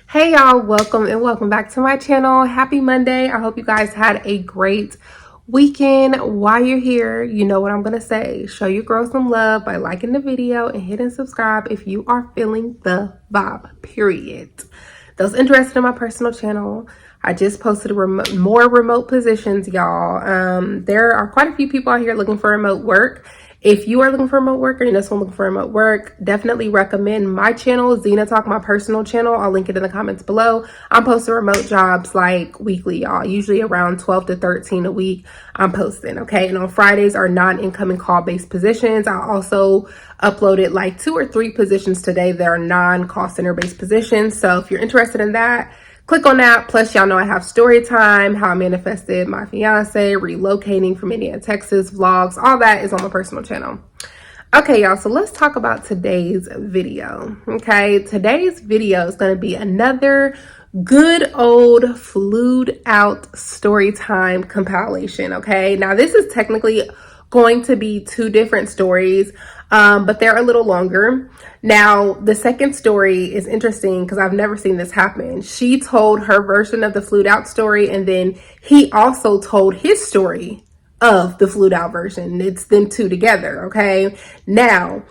Hey y'all, welcome back to my channel. Happy Monday. I hope you guys had a great weekend. While you're here, you know what I'm gonna say. Show your girl some love by liking the video and hitting subscribe if you are feeling the vibe, period. Those interested in my personal channel, I just posted more remote positions, y'all. There are quite a few people out here looking for remote work. If you are looking for remote work or you know someone looking for remote work, definitely recommend my channel, Zena Talk, my personal channel. I'll link it in the comments below. I'm posting remote jobs like weekly, y'all. Usually around 12 to 13 a week I'm posting, okay? And on Fridays are non-incoming call-based positions. I also uploaded like 2 or 3 positions today that are non-call center-based positions. So if you're interested in that, click on that. Plus, y'all know I have story time, how I manifested my fiance, relocating from Indiana, Texas, vlogs, all that is on my personal channel. Okay, y'all, so let's talk about today's video. Okay, today's video is going to be another good old flued out story time compilation. Okay, now this is technically going to be 2 different stories, but they're a little longer. Now, the second story is interesting because I've never seen this happen. She told her version of the flued out story, and then he also told his story of the flued out version. It's them 2 together, okay? Now,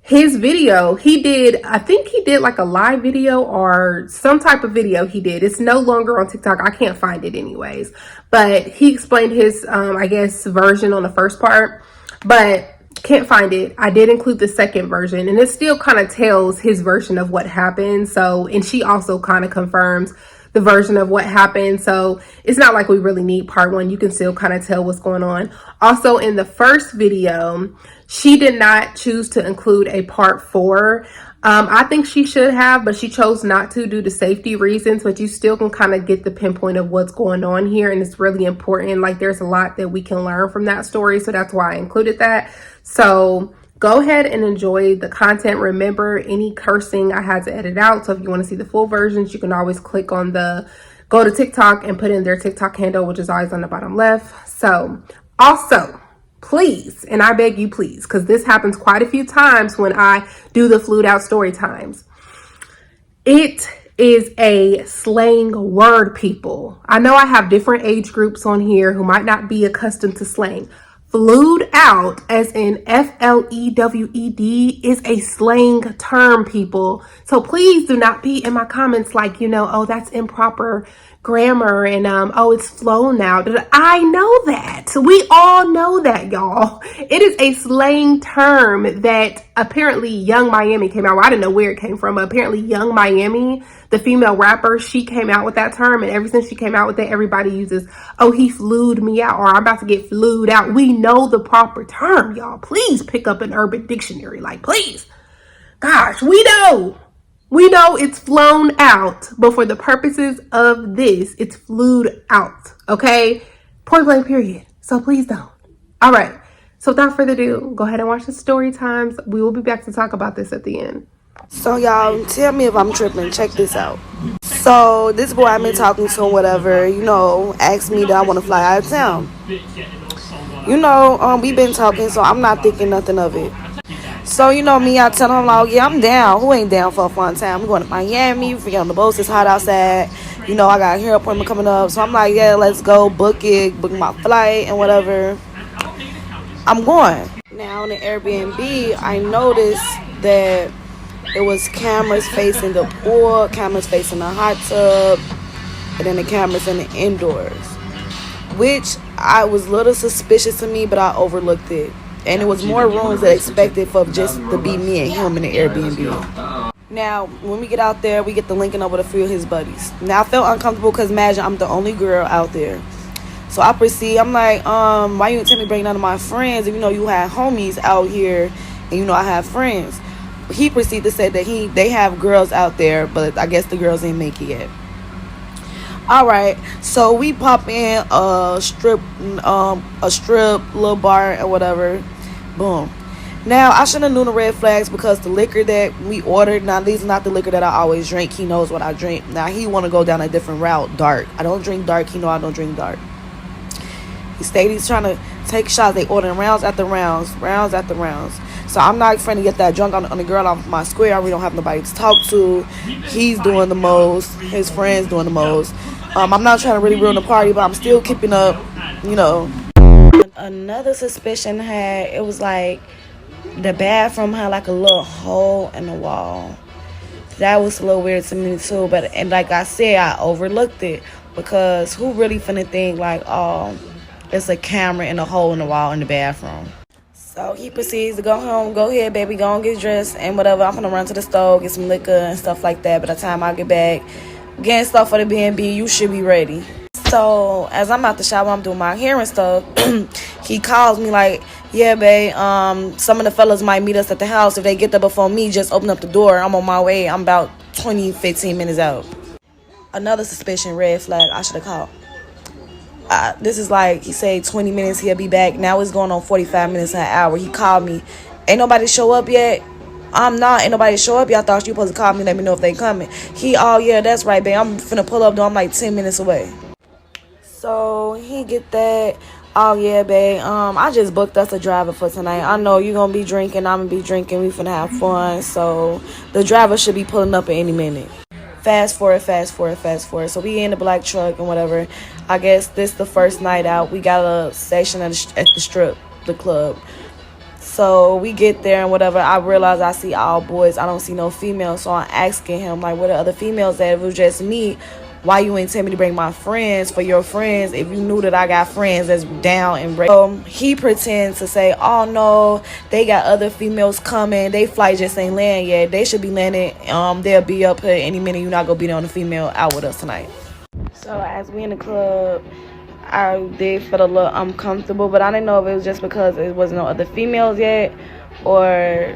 his video, I think he did like a live video or some type of video he did. It's no longer on TikTok. I can't find it anyways. But he explained his, I guess, version on the first part, but can't find it. I did include the second version, and it still kind of tells his version of what happened. So, and she also kind of confirms the version of what happened. So it's not like we really need part 1. You can still kind of tell what's going on. Also, in the first video, she did not choose to include a part 4. I think she should have, but she chose not to due to safety reasons, but you still can kind of get the pinpoint of what's going on here. And it's really important. Like, there's a lot that we can learn from that story. So that's why I included that. So go ahead and enjoy the content. Remember, any cursing I had to edit out. So if you want to see the full versions, you can always click on go to TikTok and put in their TikTok handle, which is always on the bottom left. So also, please, and I beg you please, because this happens quite a few times when I do the flued out story times. It is a slang word, people. I know I have different age groups on here who might not be accustomed to slang. Flued out, as in FLEWED, is a slang term, people. So please do not be in my comments like, oh, that's improper grammar and oh, it's flown out. I know that. We all know that, y'all. It is a slang term that apparently Young Miami came out. Well, I didn't know where it came from, but apparently Young Miami, the female rapper, she came out with that term, and ever since she came out with it, everybody uses, oh, he flued me out, or I'm about to get flued out. We know the proper term, y'all. Please pick up an Urban Dictionary, like, please. Gosh, we know it's flown out, but for the purposes of this, it's flued out, okay? Point blank, period. So please don't. All right. So without further ado, go ahead and watch the story times. We will be back to talk about this at the end. So y'all, tell me if I'm tripping. Check this out. So this boy I've been talking to, whatever, asked me that I want to fly out of town. We've been talking, so I'm not thinking nothing of it. So, me, I tell him, like, yeah, I'm down. Who ain't down for a fun time? I'm going to Miami. Forget on the boats. It's hot outside. I got a hair appointment coming up. So, I'm like, yeah, let's go. Book my flight and whatever. I'm going. Now, on the Airbnb, I noticed that it was cameras facing the pool, cameras facing the hot tub, and then the cameras in the indoors, which I was a little suspicious to me, but I overlooked it. And it was more rooms than expected for just to be me and him in the Airbnb. Now, when we get out there, we get to linking up with a few of his buddies. Now, I felt uncomfortable because imagine I'm the only girl out there. So I proceed. I'm like, why you didn't tell me bring none of my friends? If you had homies out here, and I have friends. He proceeded to say that they have girls out there, but I guess the girls ain't make it yet. All right, so we pop in a strip little bar or whatever. Boom. Now, I shouldn't have known the red flags because the liquor that we ordered, now these are not the liquor that I always drink. He knows what I drink. Now, he want to go down a different route, dark. I don't drink dark. He know I don't drink dark. He's trying to take shots. They ordering rounds after rounds. So I'm not finna get that drunk on the girl off my square. I really don't have nobody to talk to. He's doing the most. His friends doing the most. I'm not trying to really ruin the party, but I'm still keeping up, you know. Another suspicion it was like the bathroom had like a little hole in the wall. That was a little weird to me too, and like I said, I overlooked it because who really finna think like, oh, it's a camera in a hole in the wall in the bathroom. So he proceeds to go home. Go ahead, baby, go and get dressed and whatever. I'm gonna run to the store, get some liquor and stuff like that. By the time I get back, getting stuff for the B&B, you should be ready. So as I'm out the shower, I'm doing my hair and stuff. He calls me like, yeah, babe, some of the fellas might meet us at the house. If they get there before me, just open up the door. I'm on my way. I'm about 15 minutes out. Another suspicion, red flag, I should have called. This is like, he said 20 minutes, he'll be back. Now it's going on 45 minutes, an hour. He called me. Ain't nobody show up yet? I'm not. Ain't nobody show up. Y'all thought you supposed to call me, let me know if they coming. Oh, yeah, that's right, babe. I'm finna pull up, though. I'm like 10 minutes away. So he get that. Oh, yeah, babe. I just booked us a driver for tonight. I know you gonna be drinking. I'm gonna be drinking. We finna have fun. So the driver should be pulling up at any minute. Fast forward. So we in the black truck and whatever. I guess this the first night out. We got a station at the strip, the club. So we get there and whatever. I realize I see all boys. I don't see no females. So I'm asking him, like, where the other females at? If it was just me, why you ain't tell me to bring my friends for your friends if you knew that I got friends that's down and break? He pretends to say, oh no, they got other females coming. They flight just ain't land yet. They should be landing. They'll be up here any minute. You're not gonna be there on the female out with us tonight. So as we in the club, I did feel a little uncomfortable, but I didn't know if it was just because it wasn't no other females yet, or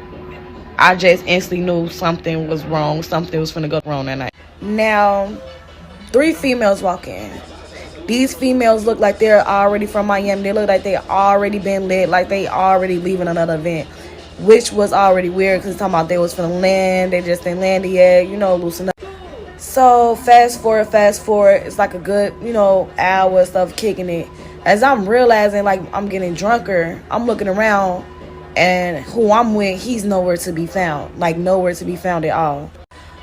I just instantly knew something was wrong. Something was finna go wrong that night. Now, 3 females walk in. These females look like they're already from Miami. They look like they already been lit, like they already leaving another event, which was already weird because talking about they was finna land. They just ain't landed yet, loosen up. So fast forward. It's like a good, hour stuff kicking it. As I'm realizing, like, I'm getting drunker, I'm looking around, and who I'm with, he's nowhere to be found. Like, nowhere to be found at all.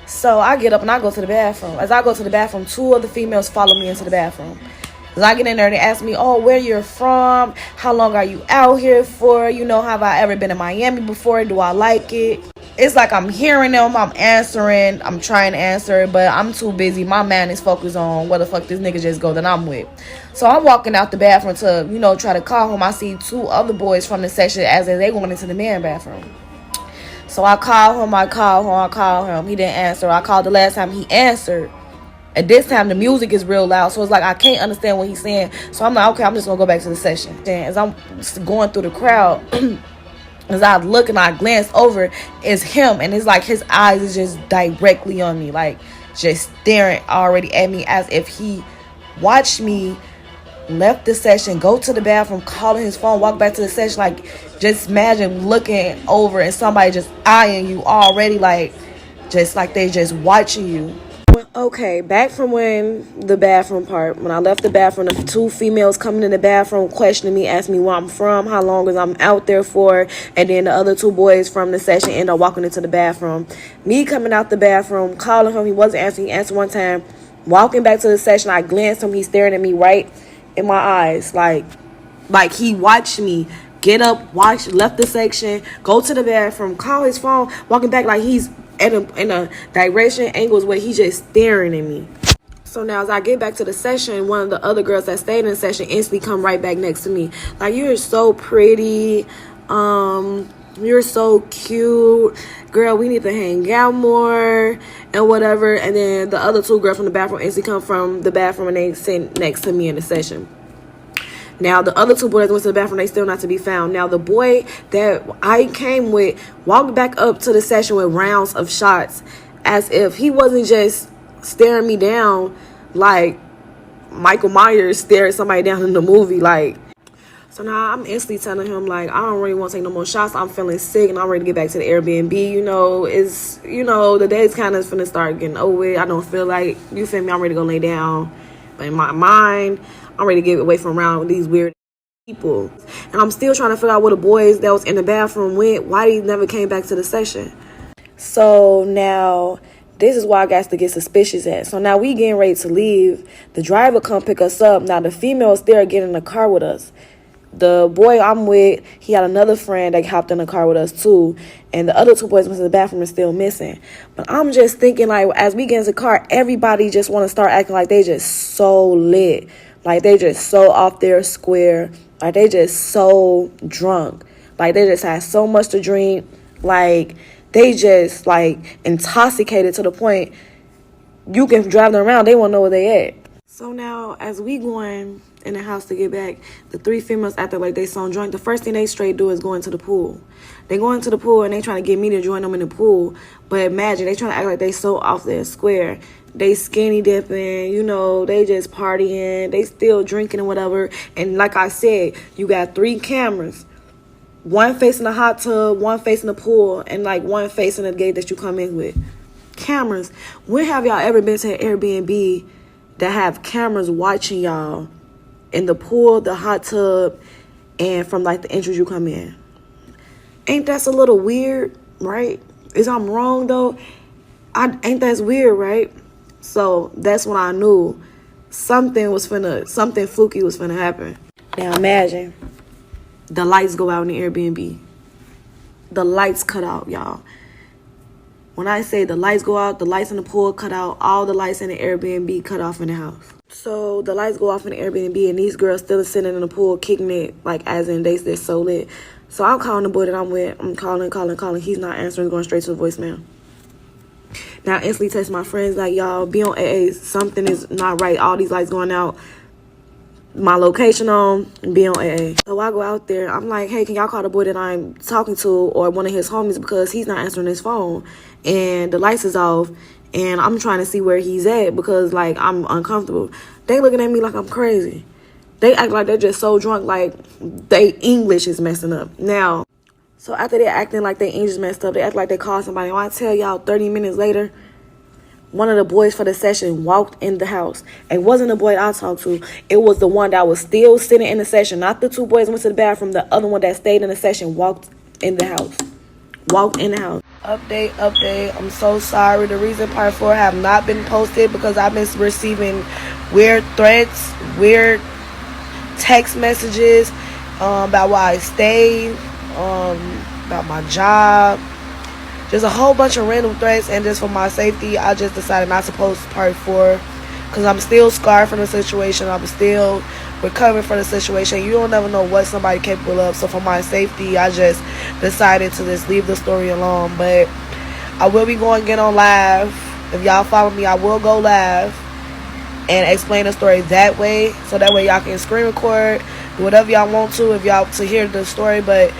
So I get up and I go to the bathroom. As I go to the bathroom, 2 other females follow me into the bathroom. As I get in there, they ask me, oh, where you're from? How long are you out here for? Have I ever been in Miami before? Do I like it? It's like I'm hearing them. I'm answering. I'm trying to answer, but I'm too busy. My mind is focused on where the fuck this nigga just go that I'm with. So I'm walking out the bathroom to, try to call him. I see 2 other boys from the section as they going into the man bathroom. So I call him. He didn't answer. I called the last time, he answered. At this time, the music is real loud. So it's like I can't understand what he's saying. So I'm like, okay, I'm just going to go back to the session. And as I'm going through the crowd, as I look and I glance over, it's him. And it's like his eyes is just directly on me. Like, just staring already at me as if he watched me, left the session, go to the bathroom, calling his phone, walk back to the session. Like, just imagine looking over and somebody just eyeing you already, like, just like they just watching you. Okay, back from the bathroom part. When I left the bathroom, the 2 females coming in the bathroom, questioning me, asking me where I'm from, how long is I'm out there for, and then the other 2 boys from the session end up walking into the bathroom. Me coming out the bathroom, calling him, he wasn't answering. He answered one time. Walking back to the session, I glanced him, he's staring at me right in my eyes, like he watched me get up, left the section, go to the bathroom, call his phone, walking back like he's in a direction angles where he's just staring at me. So now as I get back to the session, one of the other girls that stayed in the session instantly come right back next to me. Like, you're so pretty. You're so cute. Girl, we need to hang out more and whatever. And then the other 2 girls from the bathroom instantly come from the bathroom and they sit next to me in the session. Now, the other 2 boys went to the bathroom. They still not to be found. Now, the boy that I came with walked back up to the session with rounds of shots as if he wasn't just staring me down like Michael Myers stared somebody down in the movie. Like, so now I'm instantly telling him, like, I don't really want to take no more shots. I'm feeling sick and I'm ready to get back to the Airbnb. It's, the day's kind of finna start getting over with. I don't feel like, you feel me? I'm ready to go lay down. But in my mind, I'm ready to get away from around with these weird people. And I'm still trying to figure out where the boys that was in the bathroom went, why they never came back to the session. So now this is why I got to get suspicious at. So now we getting ready to leave. The driver come pick us up. Now the females there getting in the car with us. The boy I'm with, he had another friend that hopped in the car with us too. And the other two boys went to the bathroom and still missing. But I'm just thinking, like, as we get in the car, everybody just want to start acting like they just so lit. Like they just so off their square. Like they just so drunk. Like they just had so much to drink. Like they just like intoxicated to the point you can drive them around, they won't know where they at. So now, as we going in the house to get back, the three females acting like they so drunk. The first thing they straight do is go into the pool. They go into the pool and they trying to get me to join them in the pool. But imagine, they trying to act like they so off their square. They skinny dipping, you know, they just partying. They still drinking and whatever. And like I said, you got 3 cameras. One facing the hot tub, one facing the pool, and like one facing the gate that you come in with. Cameras. When have y'all ever been to an Airbnb that have cameras watching y'all in the pool, the hot tub, and from like the entrance you come in? Ain't that a little weird, right? Is I'm wrong though? Ain't that weird, right? So that's when I knew something fluky was finna happen. Now imagine the lights go out in the Airbnb. The lights cut out, y'all. When I say the lights go out, the lights in the pool cut out, all the lights in the Airbnb cut off in the house. So the lights go off in the Airbnb and these girls still sitting in the pool kicking it, like as in they're so lit. So I'm calling the boy that I'm with. I'm calling. He's not answering, going straight to the voicemail. Now I instantly text my friends like, y'all, be on AA. Something is not right. All these lights going out. My location on, be on AA. So I go out there. I'm like, hey, can y'all call the boy that I'm talking to or one of his homies because he's not answering his phone and the lights is off and I'm trying to see where he's at because like I'm uncomfortable. They looking at me like I'm crazy. They act like they're just so drunk, like they English is messing up. Now, so after they're acting like they English messed up, they act like they called somebody. When I tell y'all 30 minutes later, one of the boys for the session walked in the house. It wasn't the boy I talked to. It was the one that was still sitting in the session. Not the 2 boys went to the bathroom. The other one that stayed in the session walked in the house. Update. I'm so sorry. The reason part 4 have not been posted because I've been receiving weird threats, weird text messages about why I stayed, about my job. Just a whole bunch of random threats, and just for my safety, I just decided not to post part 4 because I'm still scarred from the situation. I'm still recovering from the situation. You don't never know what somebody capable of. So for my safety, I just decided to just leave the story alone. But I will be going again on live. If y'all follow me, I will go live and explain the story that way. So that way y'all can screen record, do whatever y'all want to if y'all to hear the story. But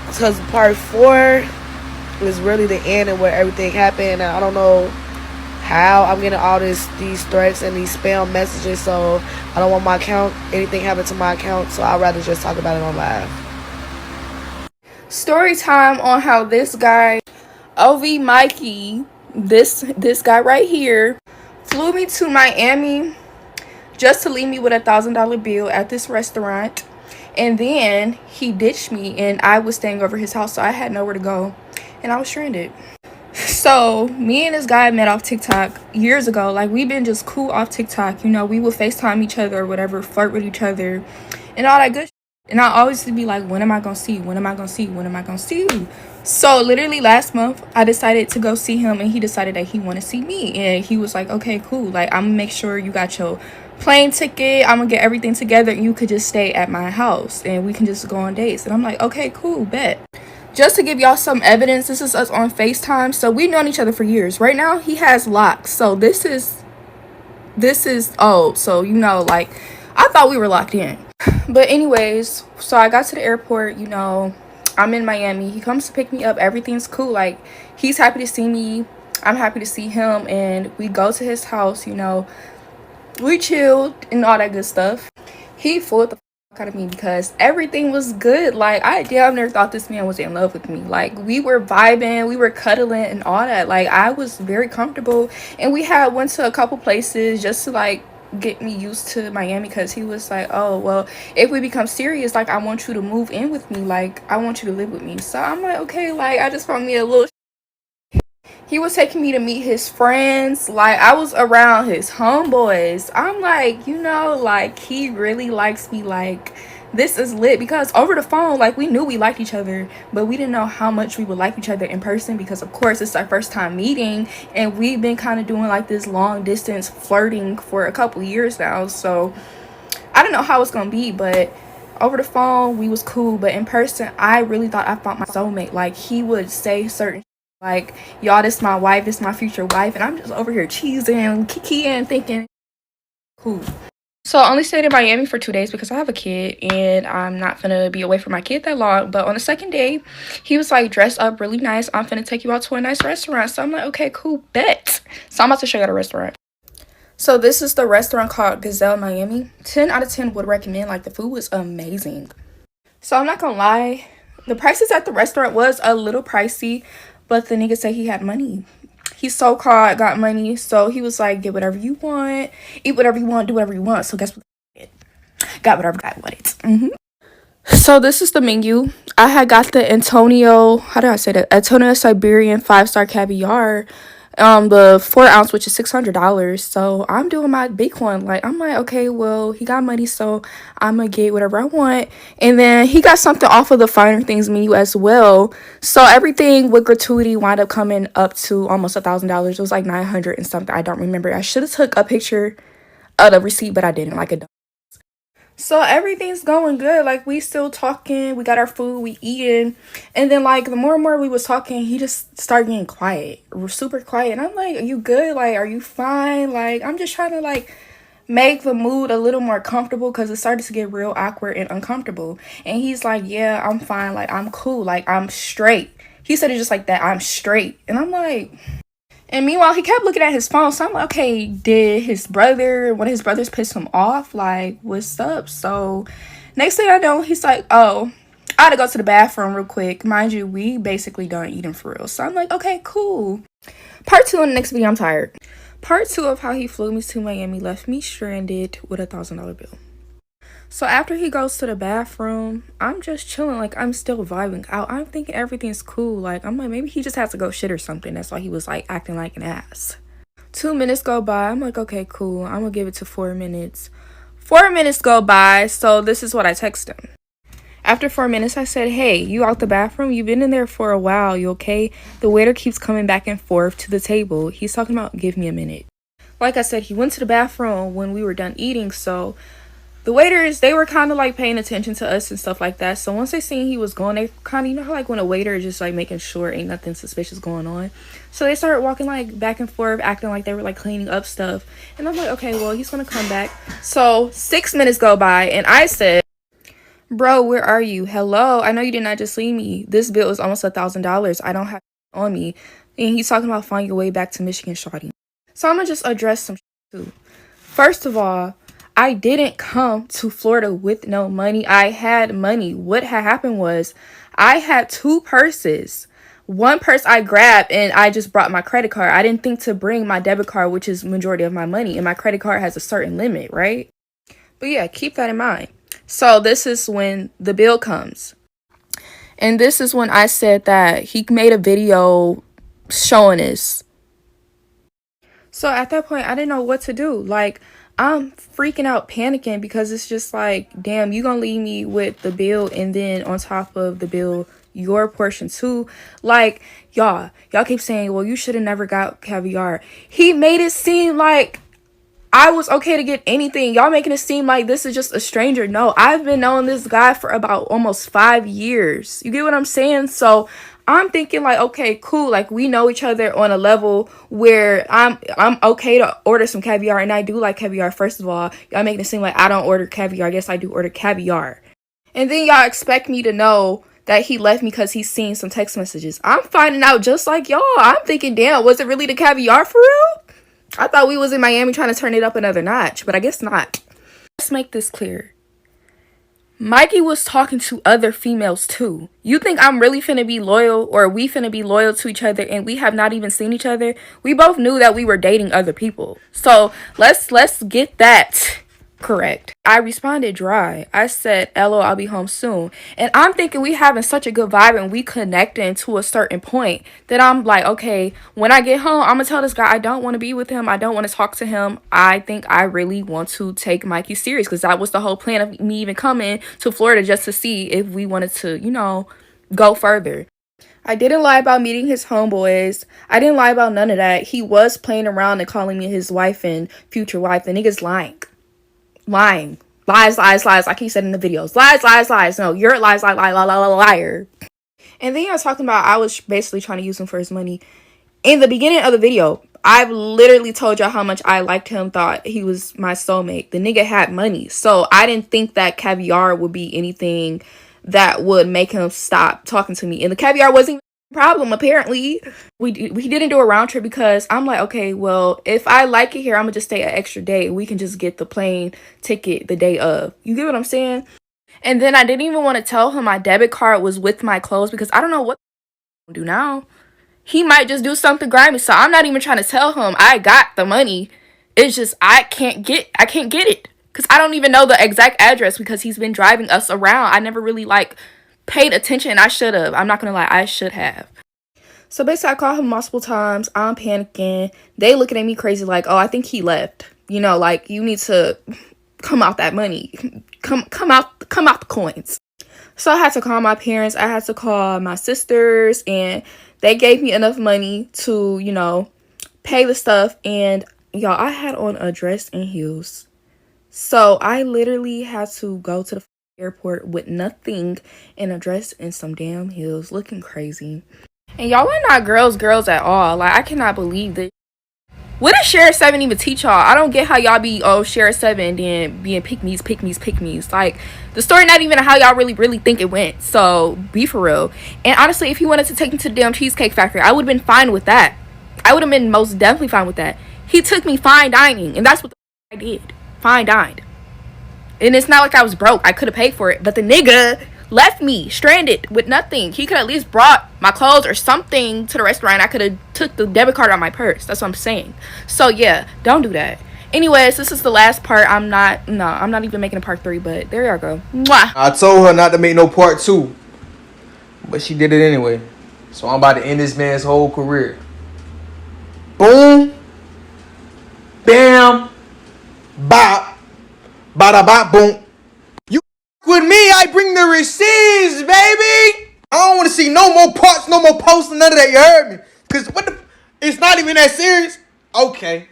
because part 4 is really the end and where everything happened, and I don't know how I'm getting all these threats and these spam messages, so I don't want my account, anything happen to my account, so I'd rather just talk about it on live. Story time on how this guy, OV Mikey, this guy right here, flew me to Miami just to leave me with $1,000 bill at this restaurant, and then he ditched me, and I was staying over his house, so I had nowhere to go. And I was stranded. So me and this guy met off TikTok years ago. Like, we've been just cool off TikTok. You know, we would FaceTime each other or whatever, flirt with each other and all that good shit. And I always would be like, when am I gonna see you? When am I gonna see you? When am I gonna see you? So literally last month, I decided to go see him, and he decided that he wanted to see me. And he was like, okay, cool. Like, I'm gonna make sure you got your plane ticket. I'm gonna get everything together, and you could just stay at my house, and we can just go on dates. And I'm like, okay, cool, bet. Just to give y'all some evidence, this is us on FaceTime. So we've known each other for years. Right now, he has locks. So this is old. So, you know, like, I thought we were locked in. But anyways, so I got to the airport, you know, I'm in Miami. He comes to pick me up. Everything's cool. Like, he's happy to see me. I'm happy to see him. And we go to his house, you know. We chilled and all that good stuff. He fooled the out of me because everything was good. Like, I damn near thought this man was in love with me. Like, we were vibing, we were cuddling and all that. Like, I was very comfortable, and we had went to a couple places just to like get me used to Miami, because he was like, oh, well, if we become serious, like, I want you to move in with me, like, I want you to live with me. So I'm like, okay, like, I just found me a little. He was taking me to meet his friends, like, I was around his homeboys. I'm like, like, he really likes me, like, this is lit. Because over the phone, like, we knew we liked each other, but we didn't know how much we would like each other in person, because of course it's our first time meeting, and we've been kind of doing like this long distance flirting for a couple years now. So I don't know how it's gonna be, but over the phone we was cool, but in person I really thought I found my soulmate. Like, he would say certain like, y'all, this my wife, this my future wife, and I'm just over here cheesing, kikiing, thinking cool. So I only stayed in Miami for 2 days because I have a kid and I'm not gonna be away from my kid that long. But on the second day, he was like, dressed up really nice, I'm finna take you out to a nice restaurant. So I'm like, okay, cool, bet. So I'm about to show you the restaurant. So this is the restaurant called Gazelle Miami. 10 out of 10 would recommend. Like, the food was amazing. So I'm not gonna lie, the prices at the restaurant was a little pricey, but the nigga said he had money. He so-called got money, so he was like, get whatever you want, eat whatever you want, do whatever you want. So guess what I did? Got whatever I wanted. So this is the menu. I had got the Antonio, how do I say that? Antonio Siberian 5-star caviar, the 4-ounce, which is $600. So I'm doing my big one. Like, I'm like, okay, well, he got money, so I'm gonna get whatever I want. And then he got something off of the finer things menu as well. So everything with gratuity wound up coming up to almost $1,000. It was like 900 and something. I don't remember. I should have took a picture of the receipt, but I didn't. Like, a. So everything's going good. Like, we still talking, we got our food, we eating. And then, like, the more and more we was talking, he just started getting quiet. We're super quiet. And I'm like, are you good? Like, are you fine? Like, I'm just trying to, like, make the mood a little more comfortable, because it started to get real awkward and uncomfortable. And he's like, yeah, I'm fine. Like, I'm cool. Like, I'm straight. He said it just like that. I'm straight. And I'm like. And meanwhile, he kept looking at his phone. So I'm like, okay, did one of his brothers piss him off? Like, what's up? So next thing I know, he's like, oh, I gotta go to the bathroom real quick. Mind you, we basically done eating for real. So I'm like, okay, cool. Part 2 on the next video. I'm tired. Part 2 of how he flew me to Miami left me stranded with a $1,000 bill. So after he goes to the bathroom, I'm just chilling. Like, I'm still vibing out. I'm thinking everything's cool. Like, I'm like, maybe he just has to go shit or something. That's why he was, like, acting like an ass. 2 minutes go by. I'm like, okay, cool. I'm gonna give it to 4 minutes. 4 minutes go by. So this is what I text him. After 4 minutes, I said, hey, you out the bathroom? You've been in there for a while. You okay? The waiter keeps coming back and forth to the table. He's talking about, give me a minute. Like I said, he went to the bathroom when we were done eating, so the waiters, they were kind of like paying attention to us and stuff like that. So once they seen he was going, they kind of, you know how like when a waiter is just like making sure ain't nothing suspicious going on. So they started walking like back and forth, acting like they were like cleaning up stuff. And I'm like, okay, well, he's going to come back. So 6 minutes go by and I said, bro, where are you? Hello? I know you did not just leave me. This bill is almost $1,000. I don't have it on me. And he's talking about finding your way back to Michigan, shawty. So I'm going to just address some shit too. First of all, I didn't come to Florida with no money. I had money. What had happened was I had 2 purses. One purse I grabbed and I just brought my credit card. I didn't think to bring my debit card, which is majority of my money. And my credit card has a certain limit, right? But yeah, keep that in mind. So this is when the bill comes. And this is when I said that he made a video showing us. So at that point, I didn't know what to do. Like, I'm freaking out, panicking, because it's just like, damn, you gonna leave me with the bill and then on top of the bill, your portion too. Like, y'all keep saying, well, you should have never got caviar. He made it seem like I was okay to get anything. Y'all making it seem like this is just a stranger. No, I've been knowing this guy for about almost 5 years. You get what I'm saying? So I'm thinking like, okay, cool. Like, we know each other on a level where I'm okay to order some caviar. And I do like caviar. First of all, y'all making it seem like I don't order caviar. Yes, I do order caviar. And then y'all expect me to know that he left me because he's seen some text messages. I'm finding out just like y'all. I'm thinking, damn, was it really the caviar for real? I thought we was in Miami trying to turn it up another notch, but I guess not. Let's make this clear. Mikey was talking to other females too. You think I'm really finna be loyal, or we finna be loyal to each other, and we have not even seen each other? We both knew that we were dating other people. So let's get that correct. I responded dry. I said, "LO, I'll be home soon." And I'm thinking we having such a good vibe and we connecting to a certain point that I'm like, okay, when I get home, I'm gonna tell this guy I don't want to be with him. I don't want to talk to him. I think I really want to take Mikey serious, because that was the whole plan of me even coming to Florida, just to see if we wanted to, go further. I didn't lie about meeting his homeboys. I didn't lie about none of that. He was playing around and calling me his wife and future wife. The nigga's lying. Lies, like he said in the videos. Lies. No, you're a liar. And then I was talking about I was basically trying to use him for his money. In the beginning of the video, I've literally told y'all how much I liked him, thought he was my soulmate. The nigga had money. So I didn't think that caviar would be anything that would make him stop talking to me. And the caviar wasn't even a problem, apparently. We didn't do a round trip because I'm like, okay, well, if I like it here, I'm going to just stay an extra day. We can just get the plane ticket the day of. You get what I'm saying? And then I didn't even want to tell him my debit card was with my clothes, because I don't know what to do now. He might just do something grimy. So I'm not even trying to tell him I got the money. It's just I can't get it. Because I don't even know the exact address, because he's been driving us around. I never really paid attention. I should have. I'm not going to lie. I should have. So basically I called him multiple times. I'm panicking. They looking at me crazy like, oh, I think he left. You need to come out that money. Come out the coins. So I had to call my parents. I had to call my sisters, and they gave me enough money to, pay the stuff. And y'all, I had on a dress and heels. So I literally had to go to the airport with nothing, and a dress and some damn heels, looking crazy. And y'all are not girls at all. Like, I cannot believe this. What does Share 7 even teach y'all? I don't get how y'all be, Share 7 and then being pick me's. Like, the story not even how y'all really think it went. So, be for real. And honestly, if he wanted to take me to the damn Cheesecake Factory, I would have been fine with that. I would have been most definitely fine with that. He took me fine dining, and that's what I did. Fine dined. And it's not like I was broke. I could have paid for it. But the nigga left me stranded with nothing. He could at least brought my clothes or something to the restaurant. I could have took the debit card out of my purse. That's what I'm saying. So yeah, don't do that. Anyways, this is the last part. I'm not even making a part 3, but there y'all go. Mwah. I told her not to make no part 2, but she did it anyway. So I'm about to end this man's whole career. Boom, bam, bop, bada bop, boom. You with me, I bring the receipts, baby. I don't want to see no more parts, no more posts, none of that. You heard me? Cause it's not even that serious. Okay.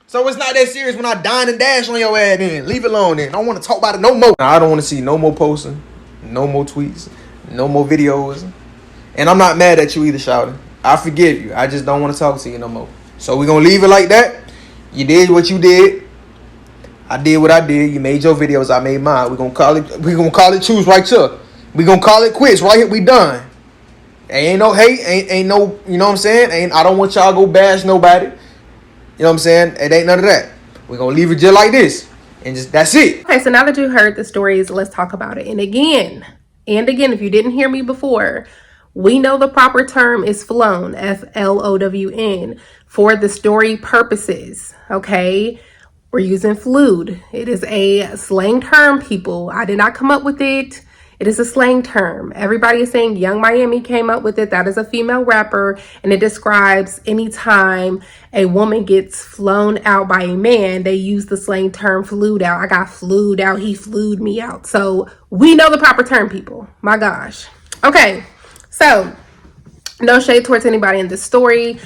So it's not that serious when I dine and dash on your ass then. Leave it alone then. I don't want to talk about it no more. I don't want to see no more posting, no more tweets, no more videos. And I'm not mad at you either, Shouty. I forgive you. I just don't want to talk to you no more. So we're going to leave it like that. You did what you did. I did what I did. You made your videos. I made mine. We're going to call it choose right here. We're going to call it quits right here. We done. Ain't no hate. Ain't no, you know what I'm saying? I don't want y'all to go bash nobody. You know what I'm saying? It ain't none of that. We're going to leave it just like this. And just that's it. Okay, so now that you heard the stories, let's talk about it. And again, if you didn't hear me before, we know the proper term is flown, FLOWN, for the story purposes, okay? We're using flued. It is a slang term, people. I did not come up with it. It is a slang term. Everybody is saying Young Miami came up with it. That is a female rapper, and it describes anytime a woman gets flown out by a man, they use the slang term flued out. I got flued out. He flued me out. So we know the proper term, people. My gosh. Okay, so no shade towards anybody in this story.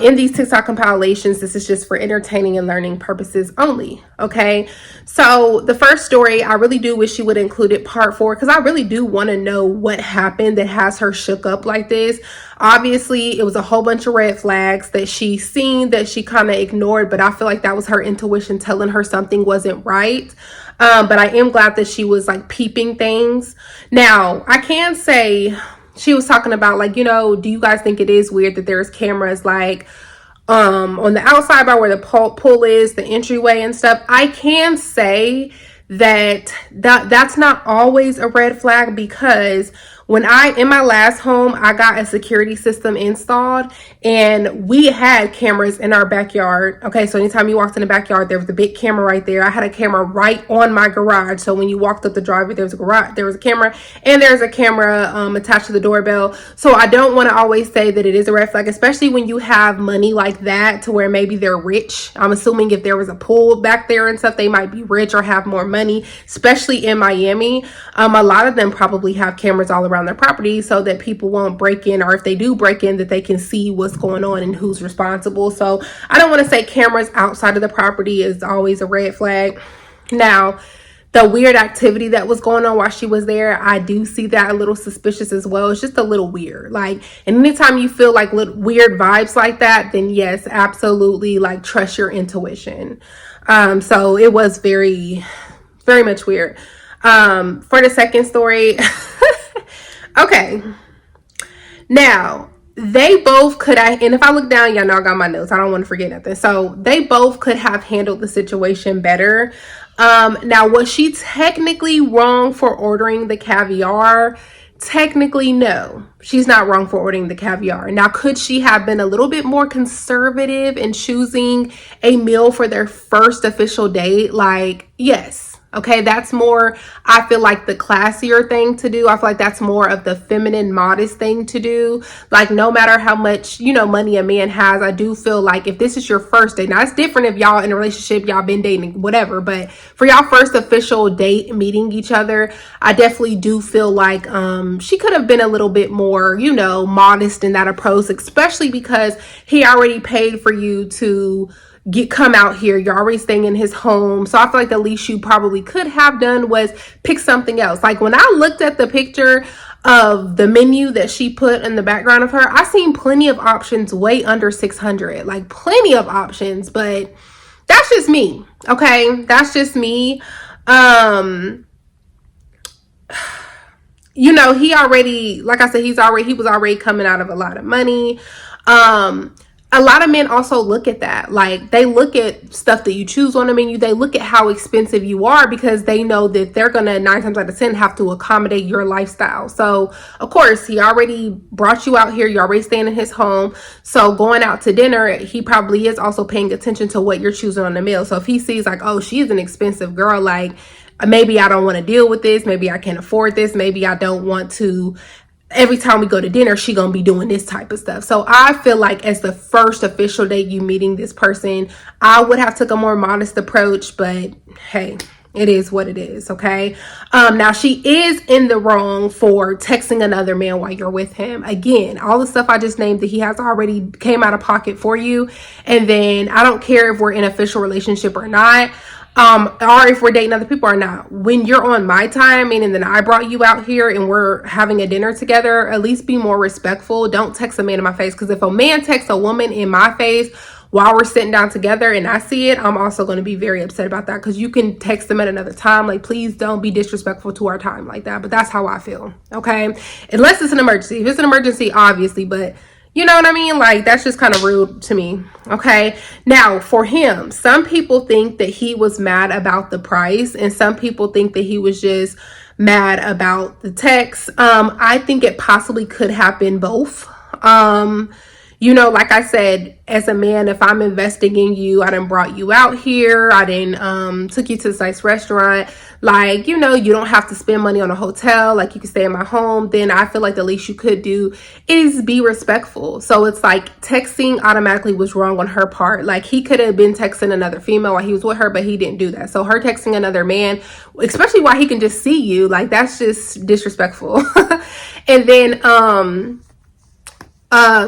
In these TikTok compilations, this is just for entertaining and learning purposes only. Okay. So the first story, I really do wish she would have included part 4, because I really do want to know what happened that has her shook up like this. Obviously, it was a whole bunch of red flags that she seen that she kind of ignored, but I feel like that was her intuition telling her something wasn't right. But I am glad that she was like peeping things. Now, I can say, she was talking about like, do you guys think it is weird that there's cameras like on the outside by where the pool is, the entryway and stuff? I can say that's not always a red flag, because when in my last home, I got a security system installed and we had cameras in our backyard. Okay, so anytime you walked in the backyard, there was a big camera right there. I had a camera right on my garage. So when you walked up the driveway, there was a camera, and there's a camera attached to the doorbell. So I don't want to always say that it is a red flag, especially when you have money like that to where maybe they're rich. I'm assuming if there was a pool back there and stuff, they might be rich or have more money, especially in Miami. A lot of them probably have cameras all around their property so that people won't break in, or if they do break in, that they can see what's going on and who's responsible. So I don't want to say cameras outside of the property is always a red flag. Now, the weird activity that was going on while she was there, I do see that a little suspicious as well. It's just a little weird. Like, and anytime you feel like weird vibes like that, then yes, absolutely, like, trust your intuition. So it was very, very much weird. For the second story, okay. Now, they both could have, and if I look down, y'all know I got my notes. I don't want to forget nothing. So they both could have handled the situation better. Now, was she technically wrong for ordering the caviar? Technically, no. She's not wrong for ordering the caviar. Now, could she have been a little bit more conservative in choosing a meal for their first official date? Like, yes. Okay, that's more, I feel like, the classier thing to do. I feel like that's more of the feminine, modest thing to do. Like, no matter how much, money a man has, I do feel like if this is your first date, now it's different if y'all in a relationship, y'all been dating, whatever, but for y'all first official date, meeting each other, I definitely do feel like she could have been a little bit more, modest in that approach, especially because he already paid for you to come out here. You're already staying in his home. So I feel like the least you probably could have done was pick something else. Like, when I looked at the picture of the menu that she put in the background of her, I seen plenty of options way under 600, like plenty of options, but that's just me. Okay. That's just me. He already, like I said, he was already coming out of a lot of money. A lot of men also look at that. Like, they look at stuff that you choose on the menu. They look at how expensive you are because they know that they're going to 9 times out of 10 have to accommodate your lifestyle. So, of course, he already brought you out here. You're already staying in his home. So going out to dinner, he probably is also paying attention to what you're choosing on the meal. So if he sees like, oh, she's an expensive girl, like, maybe I don't want to deal with this. Maybe I can't afford this. Maybe I don't want to, every time we go to dinner, she gonna be doing this type of stuff. So I feel like as the first official date you meeting this person, I would have took a more modest approach, but hey, it is what it is. Okay. Now she is in the wrong for texting another man while you're with him. Again, all the stuff I just named that he has already came out of pocket for you. And then I don't care if we're in an official relationship or not. Or if we're dating other people or not. When you're on my time, meaning that I brought you out here and we're having a dinner together, at least be more respectful. Don't text a man in my face. Because if a man texts a woman in my face while we're sitting down together and I see it, I'm also going to be very upset about that. Because you can text them at another time. Like, please don't be disrespectful to our time like that. But that's how I feel. Okay. Unless it's an emergency. If it's an emergency, obviously. But you know what I mean? Like, that's just kind of rude to me. Okay. Now, for him, some people think that he was mad about the price, and some people think that he was just mad about the text. I think it possibly could have been both. Like I said, as a man, if I'm investing in you, I done brought you out here. I done took you to this nice restaurant. Like, you don't have to spend money on a hotel. Like, you can stay in my home. Then I feel like the least you could do is be respectful. So it's like texting automatically was wrong on her part. Like, he could have been texting another female while he was with her, but he didn't do that. So her texting another man, especially while he can just see you, like, that's just disrespectful. And then,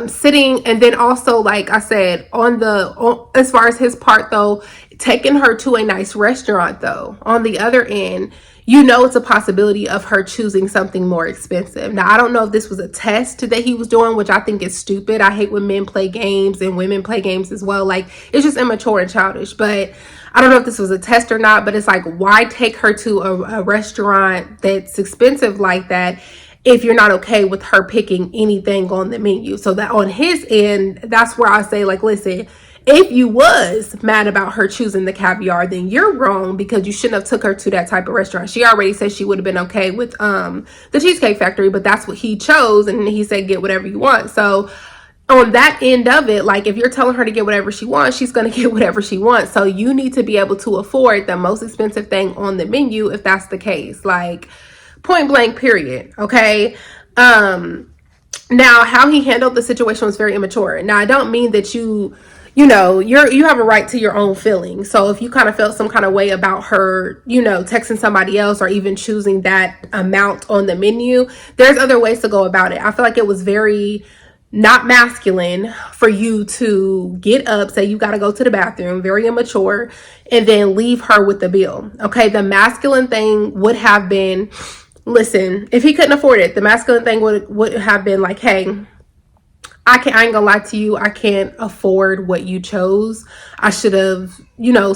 sitting, and then also, like I said, as far as his part though, taking her to a nice restaurant though, on the other end, it's a possibility of her choosing something more expensive. Now, I don't know if this was a test that he was doing, which I think is stupid. I hate when men play games and women play games as well. Like, it's just immature and childish. But I don't know if this was a test or not, but it's like, why take her to a restaurant that's expensive like that if you're not okay with her picking anything on the menu? So that on his end, that's where I say, like, listen, If you was mad about her choosing the caviar, then you're wrong, because you shouldn't have took her to that type of restaurant. She already said she would have been okay with the Cheesecake Factory, but that's what he chose, and he said get whatever you want. So on that end of it, like, if you're telling her to get whatever she wants, she's going to get whatever she wants. So you need to be able to afford the most expensive thing on the menu if that's the case. Like, point blank, period. Okay. Now, how he handled the situation was very immature. Now, I don't mean that you have a right to your own feelings. So if you kind of felt some kind of way about her, texting somebody else or even choosing that amount on the menu, there's other ways to go about it. I feel like it was very not masculine for you to get up, say you got to go to the bathroom, very immature, and then leave her with the bill. Okay. The masculine thing would have been, listen, if he couldn't afford it, the masculine thing would have been like, hey, I ain't gonna lie to you, I can't afford what you chose. I should have,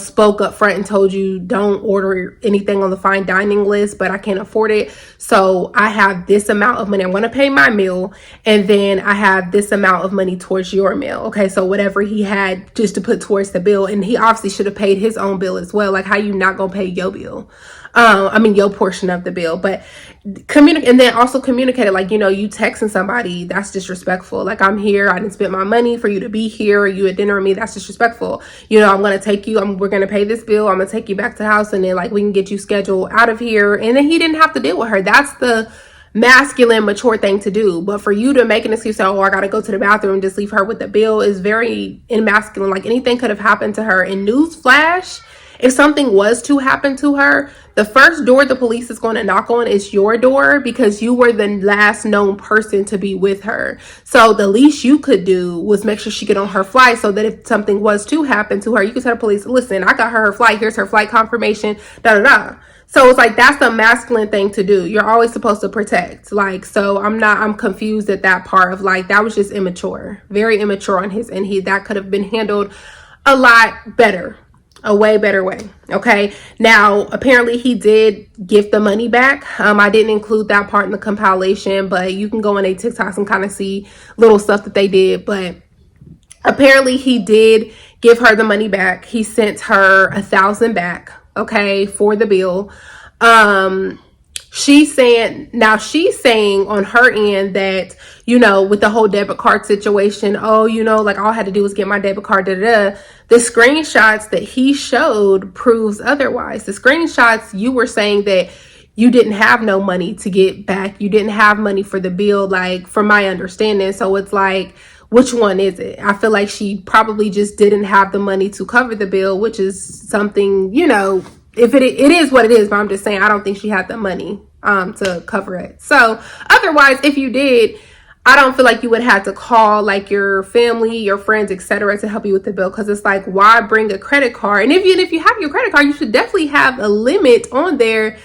spoke up front and told you don't order anything on the fine dining list, but I can't afford it. So I have this amount of money. I'm gonna pay my meal, and then I have this amount of money towards your meal. Okay, so whatever he had just to put towards the bill, and he obviously should have paid his own bill as well. Like, how you not gonna pay your bill? Your portion of the bill, but and then also communicated, like, you texting somebody, that's disrespectful. Like, I'm here, I didn't spend my money for you to be here, you at dinner with me, that's disrespectful. I'm going to take you, we're going to pay this bill, I'm going to take you back to the house, and then, like, we can get you scheduled out of here. And then he didn't have to deal with her. That's the masculine, mature thing to do. But for you to make an excuse, oh, I gotta go to the bathroom and just leave her with the bill, is very masculine. Like, anything could have happened to her. And newsflash, if something was to happen to her, the first door the police is going to knock on is your door, because you were the last known person to be with her. So the least you could do was make sure she get on her flight, so that if something was to happen to her, you could tell the police, listen, I got her flight, here's her flight confirmation, da-da-da. So it's like, that's the masculine thing to do. You're always supposed to protect. Like, so I'm confused at that part of, like, that was just immature, very immature on his end. That could have been handled a lot better. A way better way. Okay. Now, apparently he did give the money back. I didn't include that part in the compilation, but you can go on a TikToks and kind of see little stuff that they did. But apparently he did give her the money back. He sent her $1,000 back. Okay. For the bill. She's saying on her end that, with the whole debit card situation, like, all I had to do was get my debit card, da-da-da. The screenshots that he showed proves otherwise. The screenshots, you were saying that you didn't have no money to get back. You didn't have money for the bill, like, from my understanding. So it's like, which one is it? I feel like she probably just didn't have the money to cover the bill, which is something, if it is what it is, but I'm just saying, I don't think she had the money to cover it. So otherwise, if you did, I don't feel like you would have to call, like, your family, your friends, etc., to help you with the bill, because it's like, why bring a credit card? And if you have your credit card, you should definitely have a limit on there,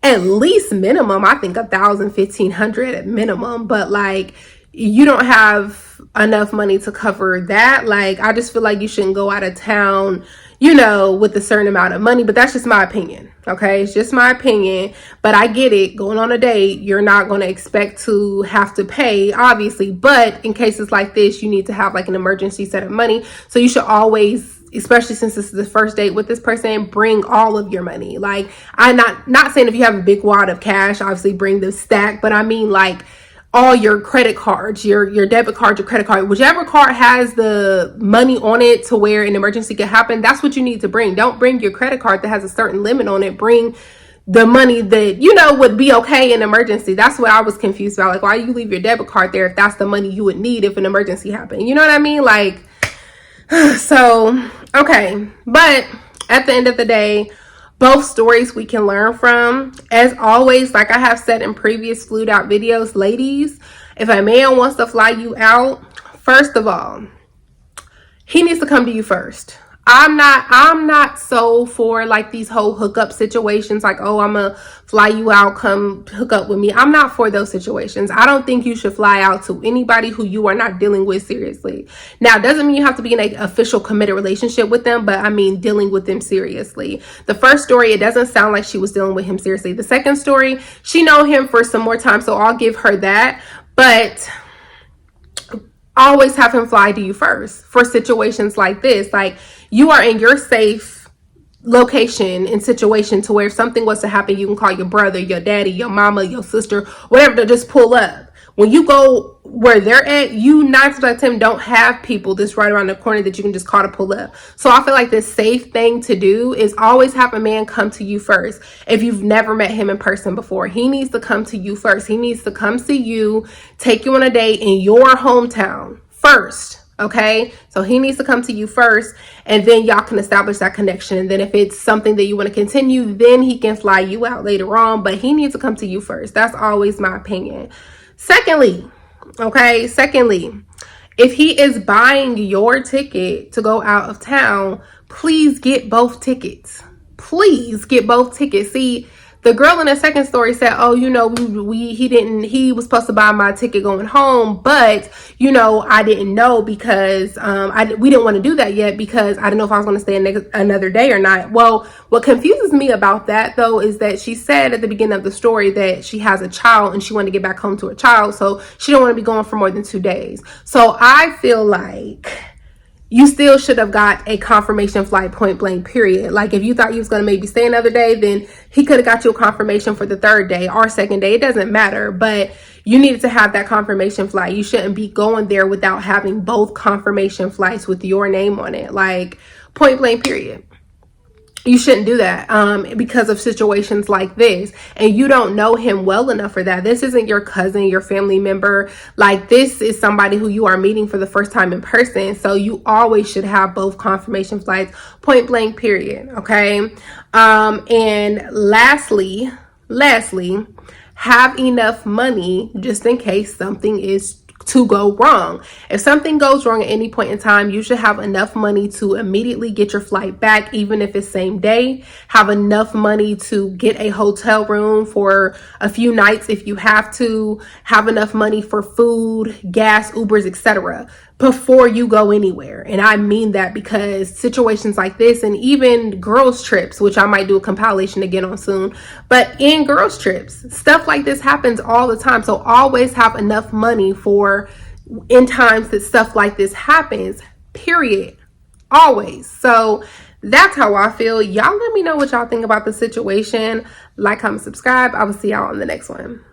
at least minimum, I think 1,000, 1,500 at minimum. But, like, you don't have enough money to cover that. Like, I just feel like you shouldn't go out of town, with a certain amount of money. But that's just my opinion. Okay. It's just my opinion, but I get it. Going on a date, you're not going to expect to have to pay, obviously, but in cases like this, you need to have, like, an emergency set of money. So you should always, especially since this is the first date with this person, bring all of your money. Like, I'm not saying if you have a big wad of cash, obviously bring the stack, but I mean, like, all your credit cards, your debit card, your credit card, whichever card has the money on it to where an emergency could happen, that's what you need to bring. Don't bring your credit card that has a certain limit on it. Bring the money that, would be okay in emergency. That's what I was confused about. Like, why you leave your debit card there if that's the money you would need if an emergency happened? You know what I mean? Like, so, okay. But at the end of the day, both stories we can learn from. As always, like I have said in previous flued out videos, ladies, if a man wants to fly you out, first of all, he needs to come to you first. I'm not so for, like, these whole hookup situations, like, oh, I'm gonna fly you out, come hook up with me. I'm not for those situations. I don't think you should fly out to anybody who you are not dealing with seriously. Now, it doesn't mean you have to be in an official committed relationship with them, but I mean dealing with them seriously. The first story, it doesn't sound like she was dealing with him seriously. The second story, she known him for some more time, so I'll give her that. But always have him fly to you first for situations like this. Like, you are in your safe location and situation to where if something was to happen, you can call your brother, your daddy, your mama, your sister, whatever, to just pull up. When you go where they're at, you 9 times out of 10 don't have people that's right around the corner that you can just call to pull up. So I feel like the safe thing to do is always have a man come to you first. If you've never met him in person before, he needs to come to you first. He needs to come see you, take you on a date in your hometown first. Okay, so he needs to come to you first, and then y'all can establish that connection. And then if it's something that you want to continue, then he can fly you out later on, but he needs to come to you first. That's always my opinion. Secondly, if he is buying your ticket to go out of town, please get both tickets. Please get both tickets. See, the girl in the second story said, oh, you know, he was supposed to buy my ticket going home, but, you know, I didn't know because we didn't want to do that yet because I didn't know if I was going to stay another day or not. Well, what confuses me about that, though, is that she said at the beginning of the story that she has a child and she wanted to get back home to her child, so she don't want to be going for more than 2 days. So I feel like you still should have got a confirmation flight, point blank, period. Like, if you thought you was going to maybe stay another day, then he could have got you a confirmation for the 3rd day or 2nd day. It doesn't matter, but you needed to have that confirmation flight. You shouldn't be going there without having both confirmation flights with your name on it. Like, point blank, period. You shouldn't do that because of situations like this. And you don't know him well enough for that. This isn't your cousin, your family member. Like, this is somebody who you are meeting for the first time in person. So you always should have both confirmation flights, point blank, period. Okay. And lastly, have enough money just in case something is to go wrong. If something goes wrong at any point in time, you should have enough money to immediately get your flight back, even if it's same day. Have enough money to get a hotel room for a few nights if you have to. Have enough money for food, gas, Ubers, etc. before you go anywhere. And I mean that because situations like this, and even girls trips, which I might do a compilation again on soon, but in girls trips, stuff like this happens all the time. So always have enough money for in times that stuff like this happens, period. Always. So that's how I feel. Y'all let me know what y'all think about the situation. Like, comment, subscribe. I will see y'all on the next one.